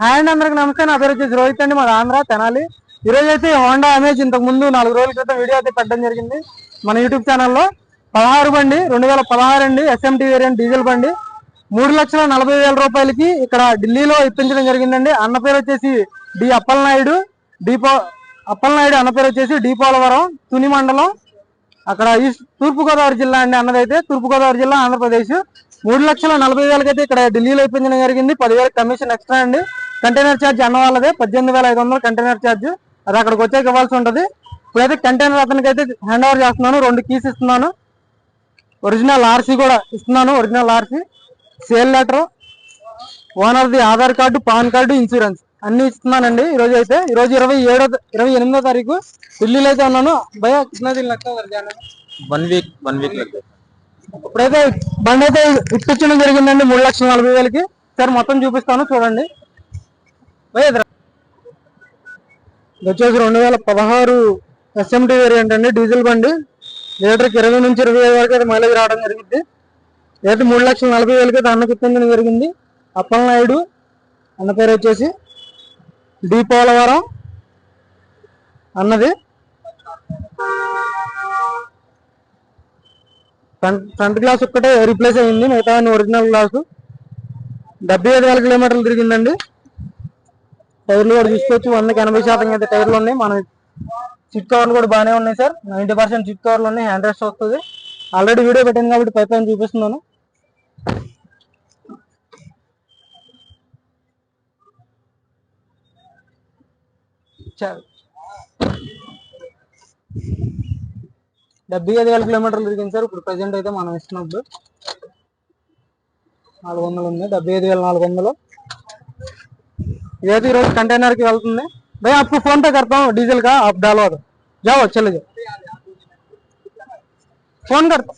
Hi అండి, అందరికి నమస్తే. నా పేరు వచ్చేసి రోహిత్ అండి, మాది ఆంధ్ర తెనాలి. ఈ రోజు అయితే హోండా అమేజ్ ఇంతకు ముందు 4 రోజుల క్రితం వీడియో అయితే పెట్టడం జరిగింది మన యూట్యూబ్ ఛానల్లో. 16 బండి 2016 అండి, ఎస్ఎంటీ వేరియంట్ డీజిల్ బండి 3,40,000 రూపాయలకి ఇక్కడ ఢిల్లీలో ఇప్పించడం జరిగిందండి. అన్న పేరు వచ్చేసి డి అప్పలనాయుడు. అప్పలనాయుడు అన్న పేరు వచ్చేసి డి పోలవరం, తుని మండలం, అక్కడ ఈస్ట్ తూర్పుగోదావరి జిల్లా అండి. అన్నదైతే తూర్పుగోదావరి జిల్లా, ఆంధ్రప్రదేశ్. 3,40,000 అయితే ఇక్కడ ఢిల్లీలో ఇప్పించడం జరిగింది. 10,000 కమిషన్ ఎక్స్ట్రా అండి. కంటైనర్ ఛార్జ్ అన్న వాళ్ళదే 18,500 కంటైనర్ ఛార్జ్, అది అక్కడికి వచ్చాక ఇవ్వాల్సి ఉంటుంది. ఇప్పుడైతే కంటైనర్ అతనికి అయితే హ్యాండ్ ఓవర్ చేస్తున్నాను. 2 కీస్ ఇస్తున్నాను, ఒరిజినల్ ఆర్సీ కూడా ఇస్తున్నాను. ఒరిజినల్ ఆర్సీ, సేల్ లెటర్, ఓనర్ది Aadhaar card, PAN card, insurance అన్ని ఇస్తున్నానండి. ఈరోజు అయితే ఈరోజు 28వ తారీఖు ఢిల్లీలో అయితే ఉన్నాను. భయ కిतना लगता है? 1 వీక్ ఇప్పుడైతే బండి అయితే ఇప్పించడం జరిగిందండి 3,40,000కి. సార్ మొత్తం చూపిస్తాను చూడండి. ఇది వచ్చేసి 2016 ఎస్ఎంటీ వేరియంట్ అండి, డీజిల్ బండి. లీటర్కి 20 నుంచి 25 వరకు అయితే మైలేజ్ రావడం జరిగింది. అయితే 3,40,000కి అయితే అన్నకి ఇప్పించడం జరిగింది. అప్పలనాయుడు అన్న పేరు వచ్చేసి డి పోలవరం అన్నది. ఫ్రంట్ గ్లాస్ ఒక్కటే రీప్లేస్ అయింది, మిగతా ఒరిజినల్ గ్లాసు. 75,000 కిలోమీటర్లు తిరిగిందండి. టైర్లు కూడా చూసుకోవచ్చు, 180% అయితే టైర్లు ఉన్నాయి. మన సీట్ కవర్లు కూడా బాగానే ఉన్నాయి సార్, 90% సీట్ కవర్లు ఉన్నాయి. హ్యాండ్ రెస్ట్ వస్తుంది. ఆల్రెడీ వీడియో పెట్టింది కాబట్టి పైన చూపిస్తున్నాను. చాలు 75,000 కిలోమీటర్లు తిరిగింది సార్. ఇప్పుడు ప్రెసెంట్ అయితే మనం ఇస్తున్నప్పుడు 400 ఉంది, 75,400. इधर रोज कंटेनर की వెళ్తుంది. भाई आपको फोन पे करता हूँ डीजल का, आप डालो तो जाओ, चले जाओ, फोन करता.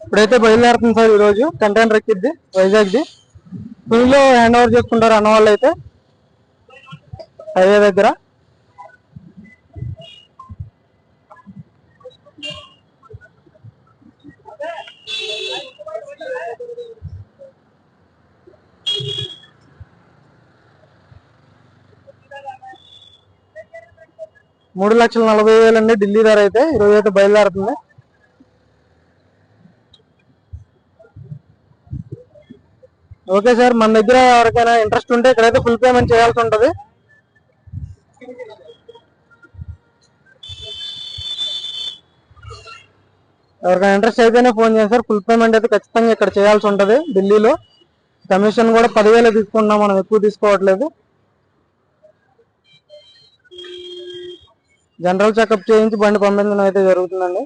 ఇప్పుడైతే బయలుదేరుతుంది సార్. ఈరోజు కంటైనర్ ఎక్కిద్ది వైజాగ్ది. ఫుల్లో హ్యాండ్ ఓవర్ చేసుకుంటారు అన్న వాళ్ళు అయితే హైవే దగ్గర. $3,40,000 అండి ఢిల్లీ ధర అయితే. ఈరోజు అయితే బయలుదేరుతుంది. ఓకే సార్, మన దగ్గర ఎవరికైనా ఇంట్రెస్ట్ ఉంటే ఇక్కడైతే ఫుల్ పేమెంట్ చేయాల్సి ఉంటుంది. ఎవరికైనా ఇంట్రెస్ట్ అయితేనే ఫోన్ చేయండి సార్. ఫుల్ పేమెంట్ అయితే ఖచ్చితంగా ఇక్కడ చేయాల్సి ఉంటుంది ఢిల్లీలో. కమిషన్ కూడా 10,000 తీసుకుంటున్నాం, మనం ఎక్కువ తీసుకోవట్లేదు. జనరల్ చెకప్ చేయించి బండి పంపించడం అయితే జరుగుతుందండి.